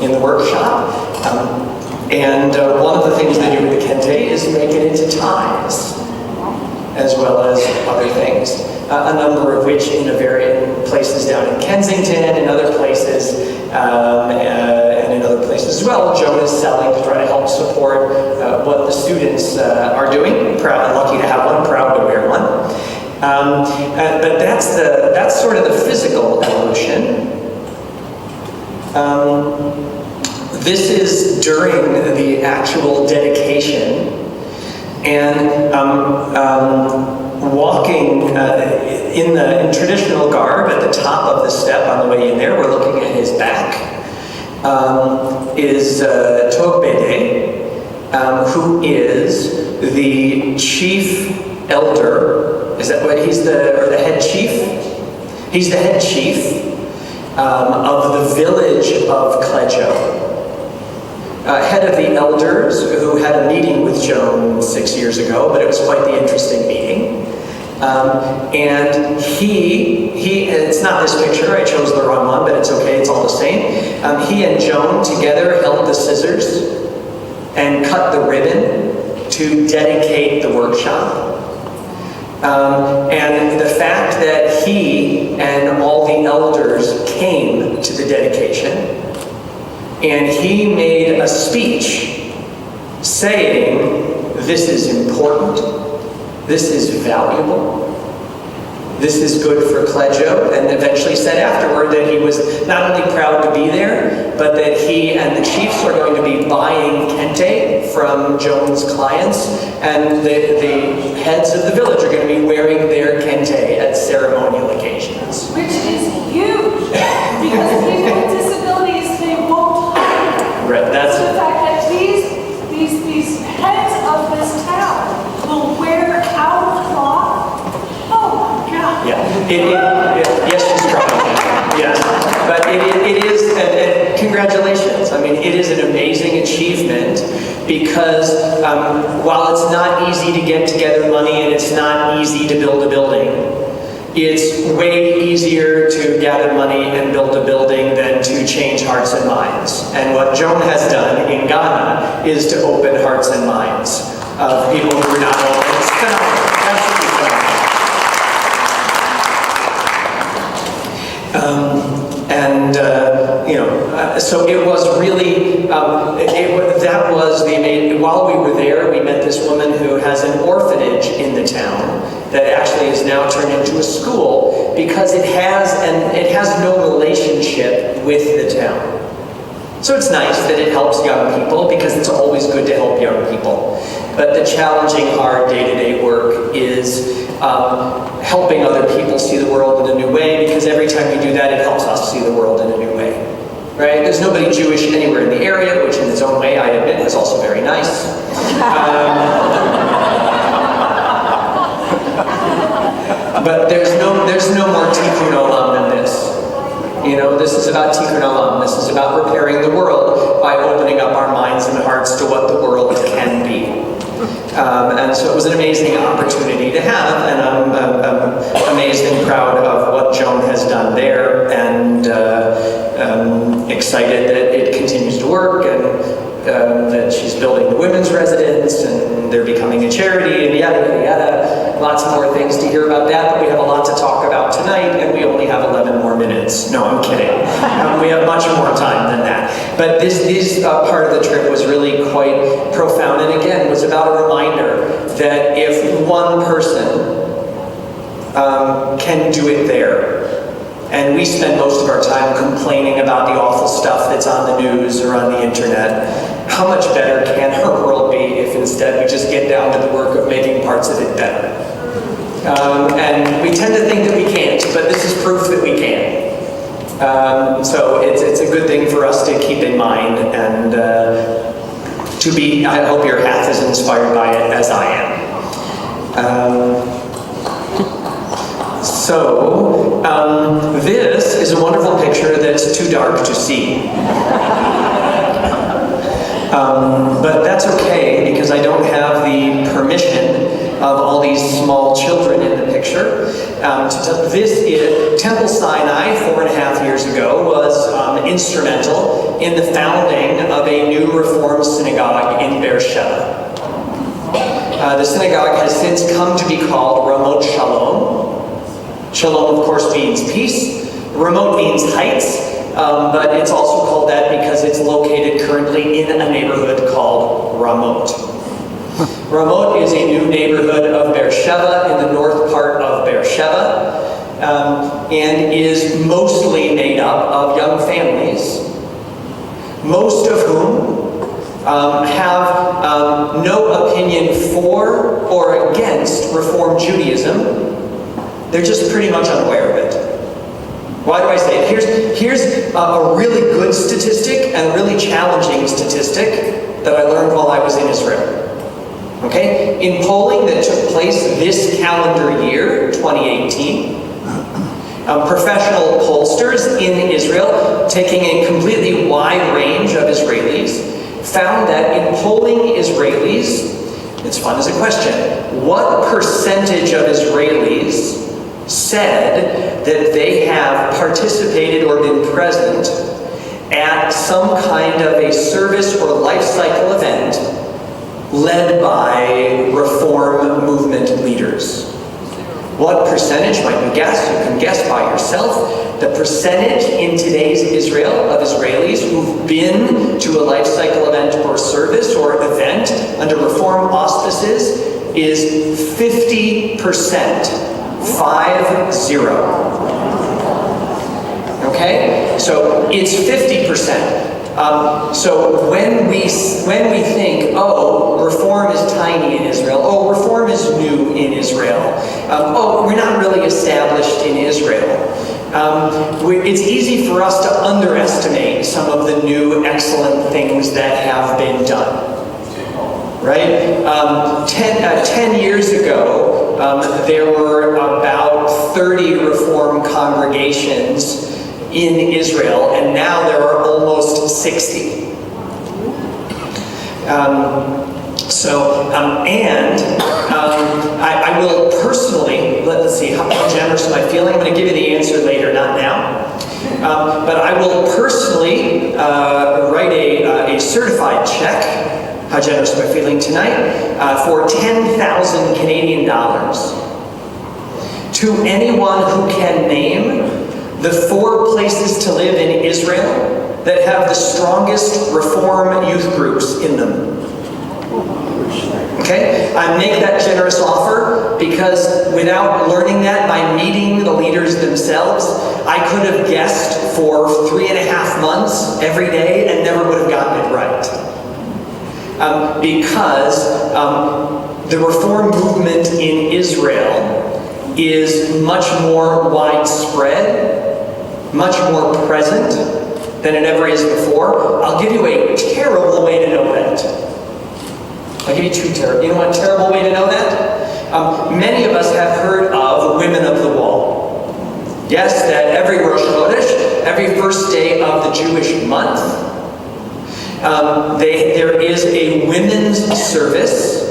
in the workshop. And one of the things they do with the kente is make it into ties, as well as other things. A number of which in places down in Kensington and other places, and in other places as well, Joan is selling to try to help support what the students are doing. Proud, lucky to have one, proud to wear one. But that's sort of the physical evolution. This is during the actual dedication, and walking in traditional garb at the top of the step on the way in there, we're looking at his back, is Togbede, who is the chief elder. Is that what or the head chief? He's the head chief of the village of Clejo. Head of the elders, who had a meeting with Joan 6 years ago, but it was quite the interesting meeting. And it's not this picture, I chose the wrong one, but it's okay, it's all the same. He and Joan together held the scissors and cut the ribbon to dedicate the workshop. And the fact that he and all the elders came to the dedication, and he made a speech saying, this is important, this is valuable, this is good for Clejo, and eventually said afterward that he was not only proud to be there, but that he and the chiefs are going to be buying kente from Joan's clients, and the heads of the village are going to be wearing their kente at ceremonial occasions. Which is huge, because people with disabilities, they won't hire. Right, that's the fact that these heads of this town will wear out cloth. Oh my God. Yeah, yes, she's trying. Yes, but it is, and congratulations. I mean, it is an amazing achievement because while it's not easy to get together money and it's not easy to build a building, it's way easier to gather money and build a building than to change hearts and minds. And what Joan has done in Ghana is to open hearts and minds of people who are not open. It's phenomenal. Absolutely phenomenal. So it was really, that was the amazing. While we were there, we met this woman who has an orphanage in the town that actually is now turned into a school because it has no relationship with the town. So it's nice that it helps young people because it's always good to help young people. But the challenging, hard day-to-day work is helping other people see the world in a new way, because every time we do that, it helps us see the world in a new way. Right? There's nobody Jewish anywhere in the area, which in its own way, I admit, was also very nice. But there's no more tikkun olam than this. This is about tikkun olam. This is about repairing the world by opening up our minds and hearts to what the world can be. And so it was an amazing opportunity to have, and I'm amazed and proud of what Joan has done there, and excited that it continues to work, and that she's building the women's residence, and they're becoming a charity, and yada, yada, yada. Lots more things to hear about that, but we have a lot to talk about tonight, and we only have 11 more minutes. No, I'm kidding. We have much more time than that. But this part of the trip was really quite profound, and again, was about a reminder that if one person can do it there, and we spend most of our time complaining about the awful stuff that's on the news or on the internet, how much better can our world be if instead we just get down to the work of making parts of it better? And we tend to think that we can't, but this is proof that we can. So it's a good thing for us to keep in mind, and I hope your half is inspired by it as I am. This is a wonderful picture that's too dark to see. But that's okay, because I don't have the permission of all these small children in the picture. Temple Sinai, 4.5 years ago, was instrumental in the founding of a new Reform synagogue in Beersheba. The synagogue has since come to be called Ramot Shalom. Shalom, of course, means peace. Ramot means heights, but it's also called that because it's located currently in a neighborhood called Ramot. Ramot is a new neighborhood of Beersheba in the north part of Beersheba, and is mostly made up of young families, most of whom have no opinion for or against Reform Judaism. They're just pretty much unaware of it. Why do I say it? Here's a really good statistic and a really challenging statistic that I learned while I was in Israel. Okay? In polling that took place this calendar year, 2018, professional pollsters in Israel, taking a completely wide range of Israelis, found that in polling Israelis, it's fun as a question, what percentage of Israelis said that they have participated or been present at some kind of a service or life cycle event led by Reform movement leaders? What percentage might you guess? You can guess by yourself. The percentage in today's Israel of Israelis who've been to a life cycle event or service or event under Reform auspices is 50%. 50. Okay? So it's 50%. So when we think, oh, Reform is tiny in Israel, oh, Reform is new in Israel, oh, we're not really established in Israel, it's easy for us to underestimate some of the new excellent things that have been done. Right? 10 years ago, there were about 30 Reform congregations in Israel, and now there are almost 60. I will personally, let's see, how generous am I feeling? I'm going to give you the answer later, not now. But I will personally write a certified check, how generous am I feeling tonight, for 10,000 Canadian dollars to anyone who can name the 4 places to live in Israel that have the strongest Reform youth groups in them. Okay? I make that generous offer because without learning that by meeting the leaders themselves, I could have guessed for 3.5 months every day and never would have gotten it right. Because the Reform movement in Israel is much more widespread, much more present than it ever is before. I'll give you a terrible way to know that. I'll give you 2 terrible. You know what terrible way to know that? Many of us have heard of Women of the Wall. Yes, that every Rosh Chodesh, every first day of the Jewish month, there is a women's service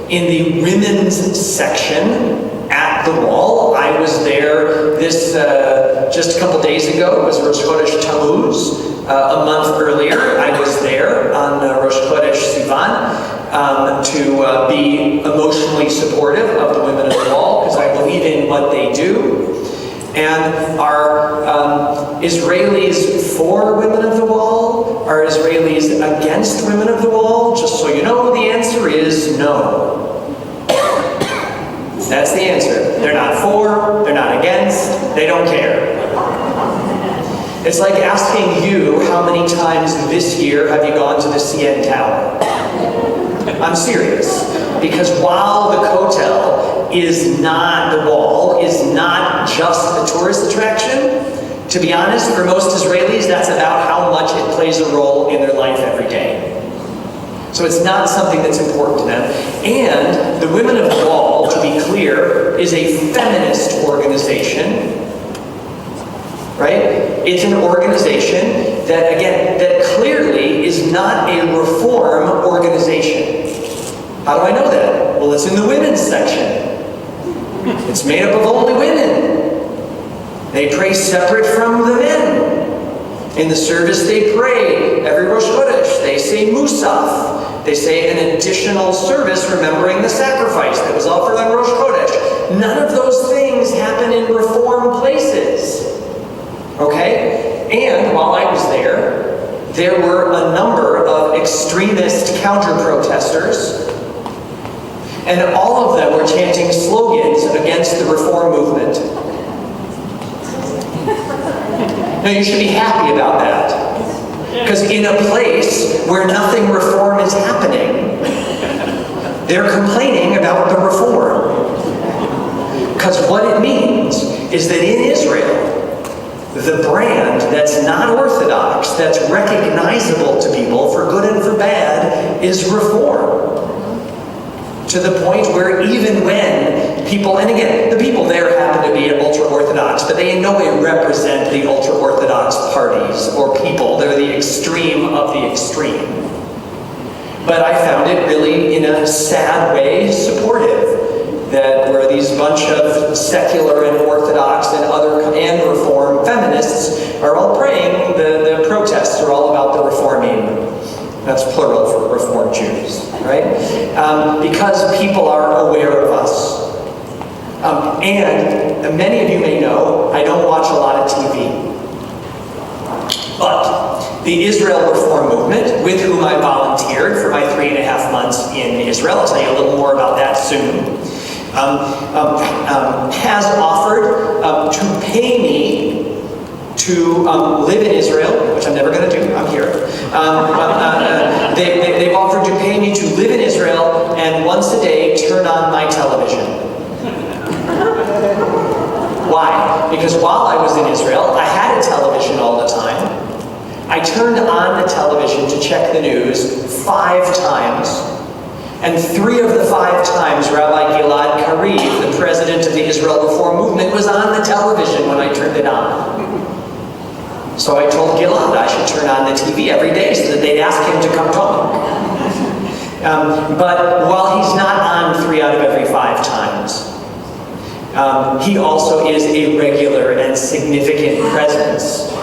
in the women's section at the wall. I was there just a couple days ago. It was Rosh Chodesh Tammuz. A month earlier, I was there on Rosh Chodesh Sivan to be emotionally supportive of the Women of the Wall because I believe in what they do. And are Israelis for Women of the Wall? Are Israelis against Women of the Wall? Just so you know, the answer is no. That's the answer. They're not for, they're not against, they don't care. It's like asking you how many times this year have you gone to the CN Tower? I'm serious. Because while the Kotel is not, the wall is not just a tourist attraction, to be honest, for most Israelis, that's about how much it plays a role in their life every day. So it's not something that's important to them. And the Women of the Wall, to be clear, is a feminist organization. Right? It's an organization that, again, that clearly is not a Reform organization. How do I know that? Well, it's in the women's section. It's made up of only women. They pray separate from the men. In the service they pray Musaf. They say an additional service remembering the sacrifice that was offered on Rosh Chodesh. None of those things happen in Reform places. Okay? And while I was there were a number of extremist counter-protesters, and all of them were chanting slogans against the Reform movement. Now, you should be happy about that. Because in a place where nothing Reform is happening, they're complaining about the Reform. Because what it means is that in Israel, the brand that's not Orthodox, that's recognizable to people for good and for bad, is Reform. To the point where even when people, and again, the people there happen to be ultra-Orthodox, but they in no way represent the ultra-Orthodox parties or people. They're the extreme of the extreme. But I found it really, in a sad way, supportive. That where these bunch of secular and Orthodox and Reform feminists are all praying, the protests are all about the Reforming. That's plural for Reform Jews, right? Because people are aware of us. And many of you may know, I don't watch a lot of TV. But the Israel Reform Movement, with whom I volunteered for my 3.5 months in Israel, I'll tell you a little more about that soon, has offered to pay me to live in Israel, which I'm never going to do, I'm here. They've offered to pay me to live in Israel and once a day turn on my television. Why? Because while I was in Israel, I had a television all the time. I turned on the television to check the news 5 times. And 3 of the 5 times, Rabbi Gilad Kariv, the president of the Israel Reform Movement, was on the television when I turned it on. So I told Gilad I should turn on the TV every day so that they'd ask him to come talk. But while he's not on 3 out of every 5 times, he also is a regular and significant presence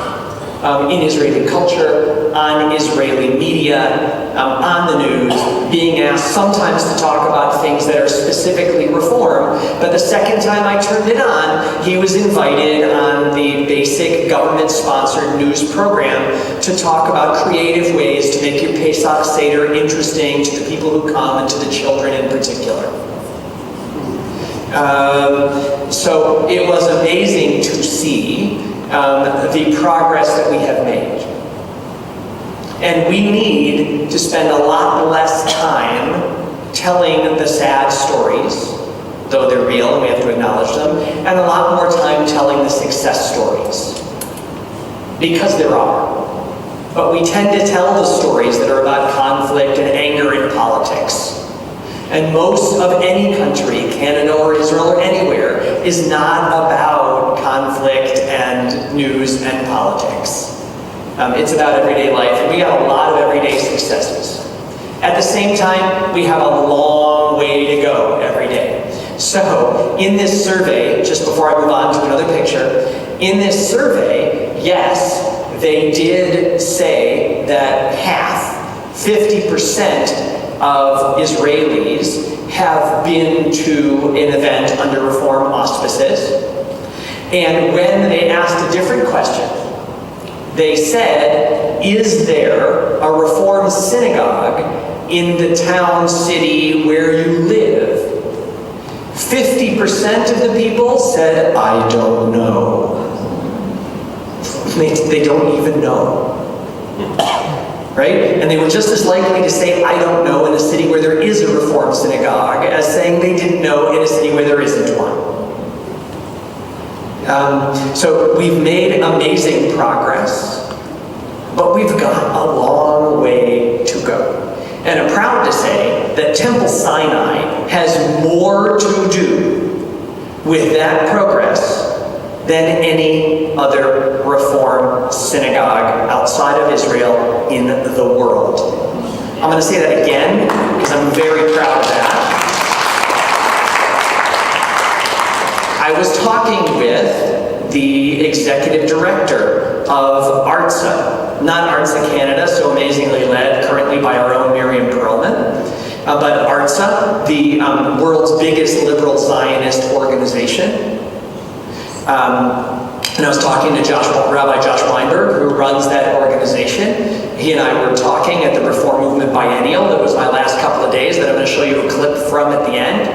in Israeli culture, on Israeli media, on the news, being asked sometimes to talk about things that are specifically Reform, but the second time I turned it on, he was invited on the basic government-sponsored news program to talk about creative ways to make your Pesach Seder interesting to the people who come and to the children in particular. So it was amazing to see the progress that we have made. And we need to spend a lot less time telling the sad stories, though they're real and we have to acknowledge them, and a lot more time telling the success stories. Because there are. But we tend to tell the stories that are about conflict and anger in politics. And most of any country, Canada or Israel or anywhere, is not about conflict and news and politics. It's about everyday life, and we got a lot of everyday successes. At the same time, we have a long way to go every day. So, in this survey, just before I move on to another picture, in this survey, yes, they did say that 50% of Israelis have been to an event under Reform auspices. And when they asked a different question, they said, is there a Reform synagogue in the town, city where you live? 50% of the people said, I don't know. They don't even know. Right? And they were just as likely to say, I don't know, in a city where there is a Reform synagogue as saying they didn't know in a city where there isn't one. So we've made amazing progress, but we've got a long way to go. And I'm proud to say that Temple Sinai has more to do with that progress than any other Reform synagogue outside of Israel in the world. I'm going to say that again because I'm very proud of that. I was talking with the executive director of ARTSA, not ARTSA Canada, so amazingly led currently by our own biggest liberal Zionist organization. And I was talking to Rabbi Josh Weinberg, who runs that organization. He and I were talking at the Reform Movement Biennial. That was my last couple of days that I'm going to show you a clip from at the end.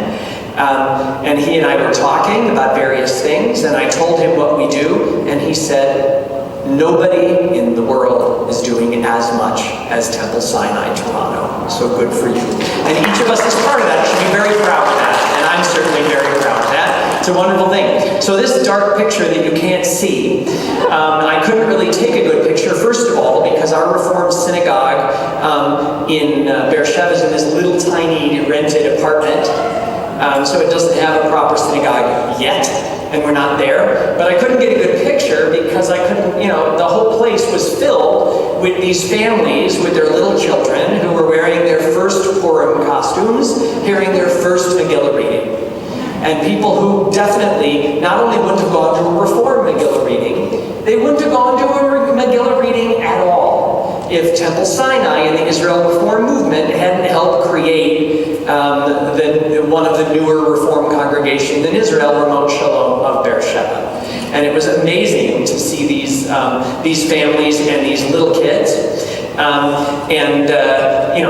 And he and I were talking about various things, and I told him what we do, and he said, nobody in the world is doing as much as Temple Sinai Toronto. So good for you. And each of us is part of that. Should be very proud of that. And I'm certainly very proud of that. It's a wonderful thing. So this dark picture that you can't see, I couldn't really take a good picture, first of all, because our Reformed synagogue in Beersheba is in this little tiny rented apartment. So it doesn't have a proper synagogue yet, and we're not there. But I couldn't get a good picture because I couldn't, the whole place was filled with these families with their little children who were wearing their first Purim costumes, hearing their first Megillah reading. And people who definitely not only wouldn't have gone to a Reform Megillah reading, they wouldn't have gone to a Megillah reading at all if Temple Sinai and the Israel Reform Movement hadn't helped create one of the newer Reform congregations in Israel, Ramon Shalom of Beersheba. And it was amazing to see these families and these little kids.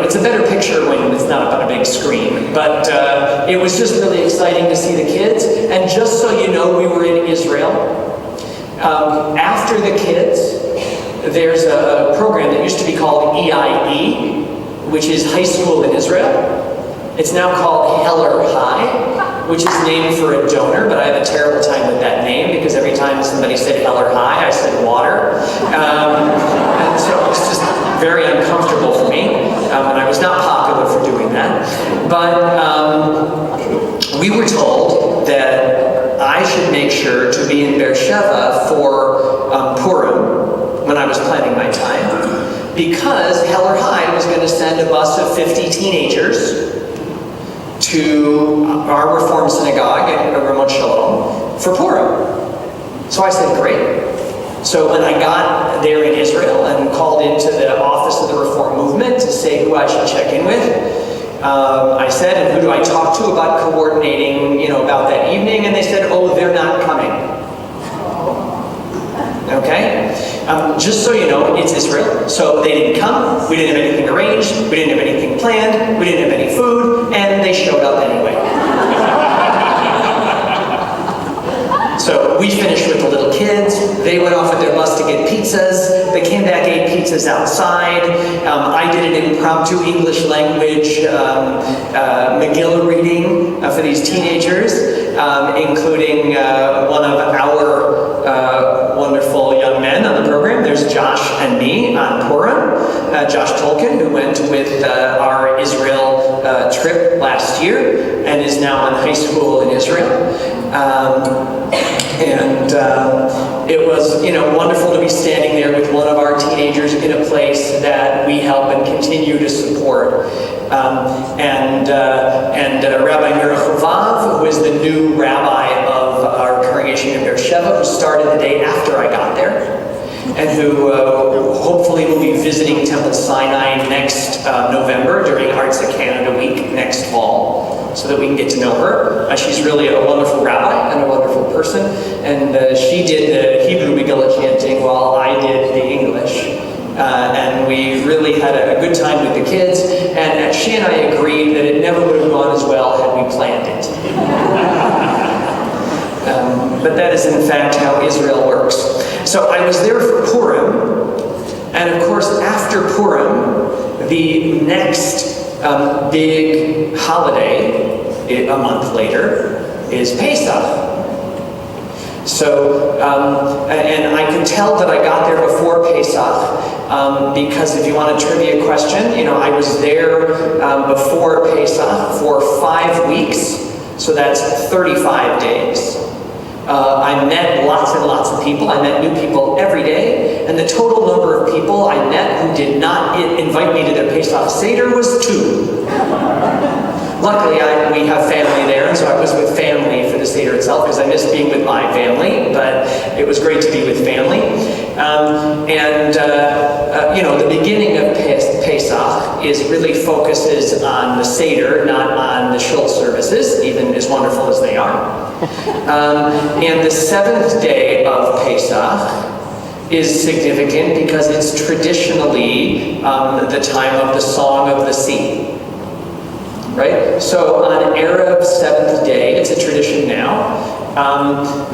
It's a better picture when it's not up on a big screen. But it was just really exciting to see the kids. And just so you know, we were in Israel. After the kids, there's a program that used to be called EIE, which is high school in Israel. It's now called Heller High, which is named for a donor, but I have a terrible time with that name because every time somebody said Heller High, I said water. And so it's just very uncomfortable for me, and I was not popular for doing that. But we were told that I should make sure to be in Beersheba for Purim when I was planning my time, because Heller High was going to send a bus of 50 teenagers to our Reform synagogue at Ramon Shalom for Purim. So I said, great. So when I got there in Israel and called into the office of the Reform Movement to say who I should check in with, I said, and who do I talk to about coordinating, about that evening? And they said, oh, they're not coming. Okay? Just so you know, it's Israel. So they didn't come, we didn't have anything arranged, we didn't have anything planned, we didn't have any food, and they showed up anyway. So we finished with the little kids. They went off with their bus to get pizzas. They came back, ate pizzas outside. I did an impromptu English language Megillah reading for these teenagers, including one of our wonderful young men on the program. There's Josh and me on Purim. Josh Tolkien, who went with our Israel trip last year and is now in high school in Israel. It was, wonderful to be standing there with one of our teenagers in a place that we help and continue to support. Rabbi Mira Chavav, who is the new rabbi of our congregation in Beersheba, who started the day after I got there, and who hopefully will be visiting Temple Sinai next November during Arts of Canada Week next fall, so that we can get to know her. She's really a wonderful rabbi and a wonderful person, and she did the Hebrew Megillah chanting while I did the English. And we really had a good time with the kids, and she and I agreed that it never would have gone as well had we planned it. But that is in fact how Israel works. So I was there for Purim, and of course after Purim, the next big holiday, a month later, is Pesach. So, and I could tell that I got there before Pesach, because if you want a trivia question, I was there before Pesach for 5 weeks, so that's 35 days. I met lots and lots of people. I met new people every day, and the total number of people I met who did not invite me to their Pesach Seder was 2. Luckily, we have family there, and so I was with family for the Seder itself, because I missed being with my family, but it was great to be with family. The beginning of Pesach really focuses on the Seder, not on the Shul services, even as wonderful as they are. And the seventh day of Pesach is significant because it's traditionally the time of the Song of the Sea. Right? So on Erev seventh day, it's a tradition now,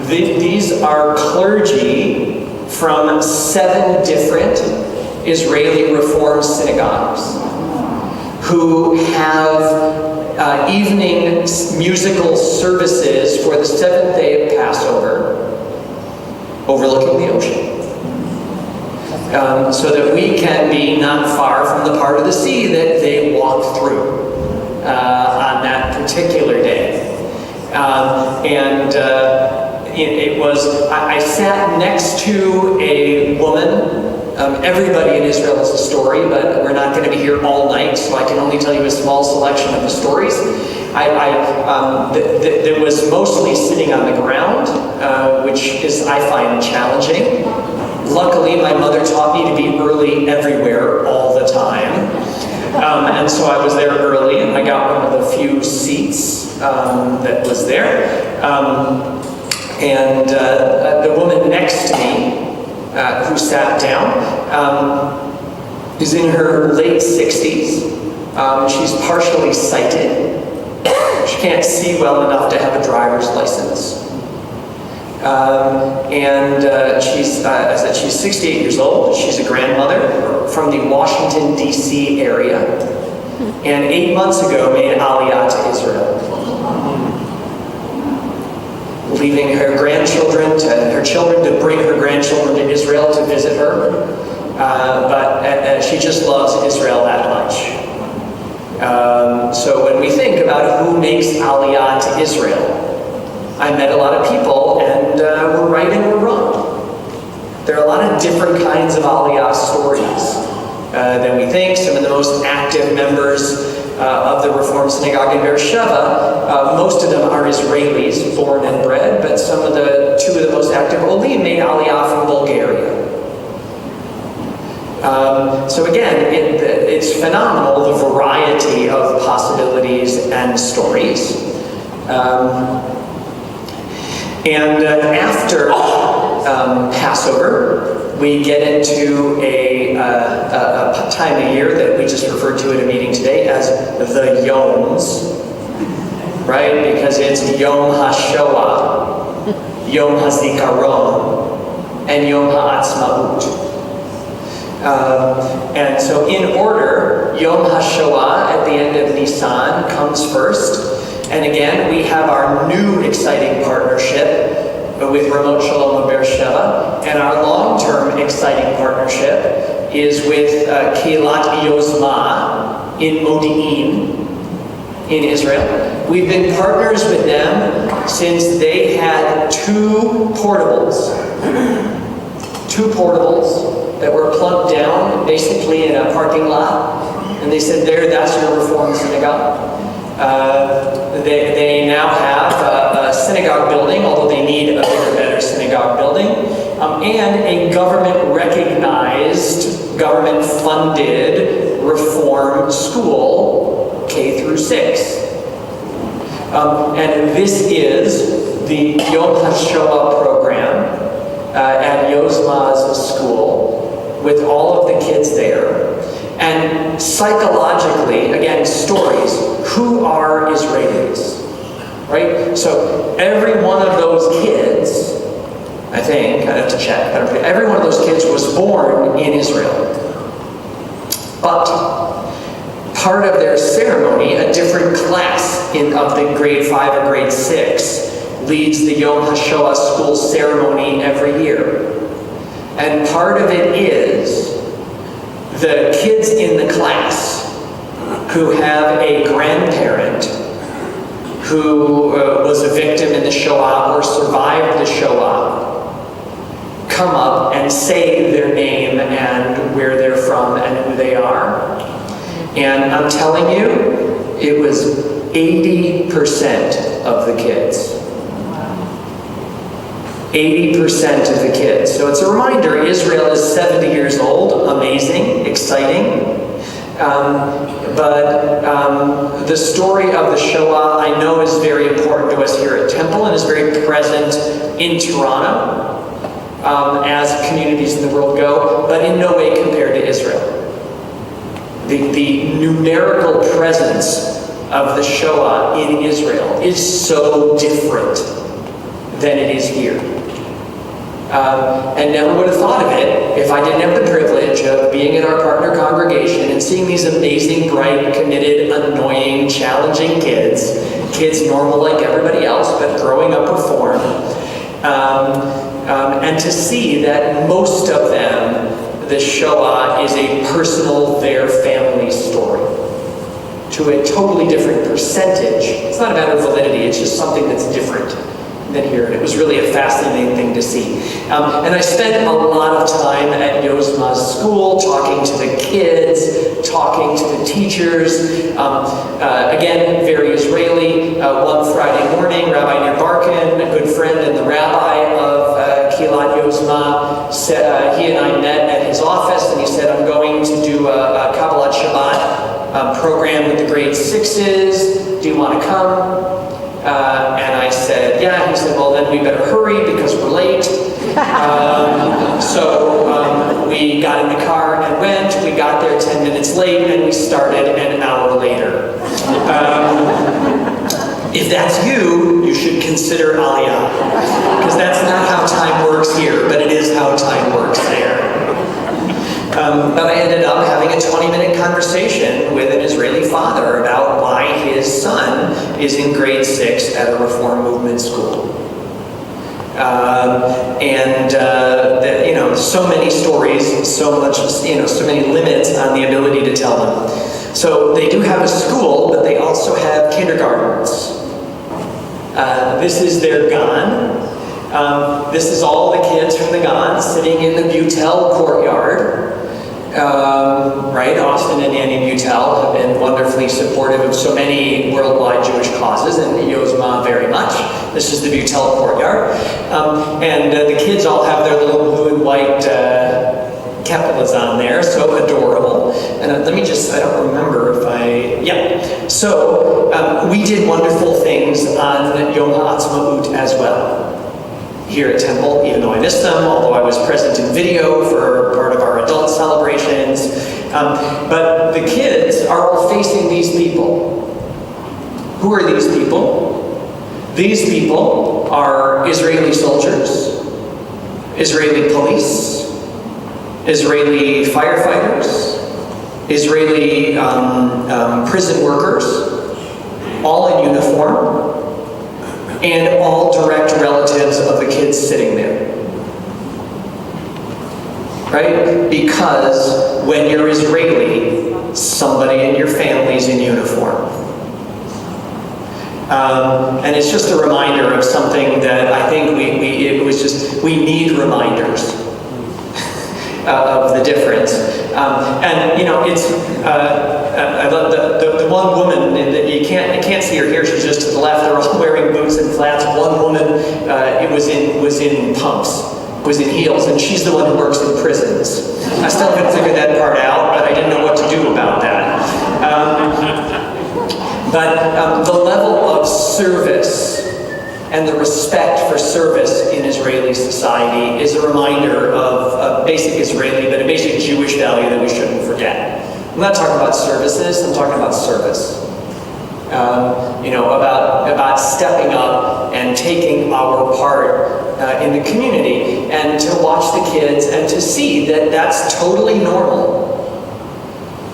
these are clergy from 7 different Israeli Reform synagogues who have evening musical services for the 7th day of Passover overlooking the ocean. So that we can be not far from the part of the sea that they walk through on that particular day. It was, I sat next to a woman. Everybody in Israel has a story, but we're not going to be here all night, so I can only tell you a small selection of the stories. That was mostly sitting on the ground, which I find challenging. Luckily, my mother taught me to be early everywhere all the time. And so I was there early, and I got one of the few seats that was there. The woman next to me, who sat down, is in her late 60s. She's partially sighted. She can't see well enough to have a driver's license. She's 68 years old. She's a grandmother from the Washington, D.C. area. And 8 months ago made Aliyah to Israel. Leaving her children to bring her grandchildren to Israel to visit her. But she just loves Israel that much. So when we think about who makes Aliyah to Israel, I met a lot of people, and we're right and we're wrong. There are a lot of different kinds of Aliyah stories than we think. Some of the most active members of the Reform Synagogue in Beersheba, most of them are Israelis, born and bred, but two of the most active Olim made Aliyah from Bulgaria. So again, it's phenomenal, the variety of possibilities and stories. After Passover, we get into a time of year that we just referred to at a meeting today as the Yoms, right? Because it's Yom HaShoah, Yom HaZikaron, and Yom HaAtzmaut. And so in order, Yom HaShoah at the end of Nisan comes first. And again, we have our new exciting partnership with Ramot Shalom of Beersheba, and our long-term exciting partnership is with Keilat Yozma in Modi'in in Israel. We've been partners with them since they had two portables that were plugged down basically in a parking lot, and they said, that's your Reform synagogue. They now have a synagogue building, although they need a bigger, better synagogue building, and a government-recognized, government-funded Reform school, K through 6. And this is the Yom HaShoah program at Yozma's school, with all of the kids there. And psychologically, again, stories, who are Israelis, right? So every one of those kids, I think, I'd have to check, every one of those kids was born in Israel. But part of their ceremony, a different class of the grade 5 or grade 6 leads the Yom HaShoah school ceremony every year. And part of it is the kids in the class who have a grandparent who was a victim in the Shoah or survived the Shoah come up and say their name and where they're from and who they are. And I'm telling you, it was 80% of the kids. 80% of the kids. So it's a reminder, Israel is 70 years old, amazing, exciting, The story of the Shoah, I know, is very important to us here at Temple and is very present in Toronto as communities in the world go, but in no way compared to Israel. The numerical presence of the Shoah in Israel is so different than it is here. And never would have thought of it if I didn't have the privilege of being in our partner congregation and seeing these amazing, bright, committed, annoying, challenging kids normal like everybody else, but growing up reformed, and to see that most of them, the Shoah is a personal, their family story, to a totally different percentage. It's not a matter of validity, it's just something that's different than here. And it was really a fascinating thing to see. And I spent a lot of time at Yozma's school talking to the kids, talking to the teachers. Again, very Israeli. One Friday morning, Rabbi Nir Barkin, a good friend and the rabbi of Kilat Yozma, said, he and I met at his office, and he said, I'm going to do a Kabbalat Shabbat program with the grade 6s. Do you want to come? And I said, yeah. He said, well, then we better hurry because we're late. So we got in the car and went. We got there 10 minutes late, and we started an hour later. If that's you, you should consider Aliyah, because that's not how time works here, but it is how time works there. But I ended up having a 20-minute conversation with an Israeli father about why his son is in grade 6 at a Reform Movement school. So many stories, so many limits on the ability to tell them. So they do have a school, but they also have kindergartens. This is their gan. This is all the kids from the gan sitting in the Butel courtyard. Right? Austin and Annie Butel have been wonderfully supportive of so many worldwide Jewish causes, and Yozma very much. This is the Butel courtyard. The kids all have their little blue and white keppalas on there, so adorable. And let me just, I don't remember if So, we did wonderful things on Yom HaAtzmaut as well here at Temple, even though I missed them, although I was present in video for part of our adult celebrations. But the kids are all facing these people. Who are these people? These people are Israeli soldiers, Israeli police, Israeli firefighters, Israeli prison workers, all in uniform, and all direct relatives of the kids sitting there. Right? Because when you're Israeli, somebody in your family's in uniform. And it's just a reminder of something that I think we need reminders of the difference. It's I love the one woman that you can't see her here. She's just to the left. They're all wearing boots and flats. One woman was in pumps, was in heels, and she's the one who works in prisons. I still haven't figured that part out, but I didn't know what to do about that. But the level of service and the respect for service in Israeli society is a reminder of a basic Israeli, but a basic Jewish value that we shouldn't forget. I'm not talking about services, I'm talking about service. About stepping up and taking our part in the community, and to watch the kids and to see that that's totally normal.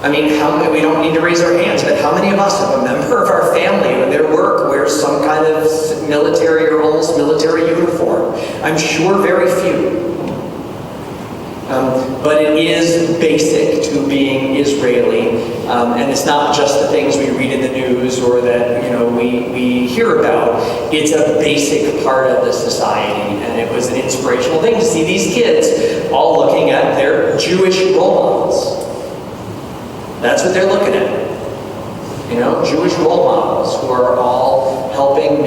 I mean, we don't need to raise our hands, but how many of us have a member of our family or their work wears some kind of military or almost military uniform? I'm sure very few. But it is basic to being Israeli, and it's not just the things we read in the news or that we hear about. It's a basic part of the society, and it was an inspirational thing to see these kids all looking at their Jewish role models. That's what they're looking at. Jewish role models who are all helping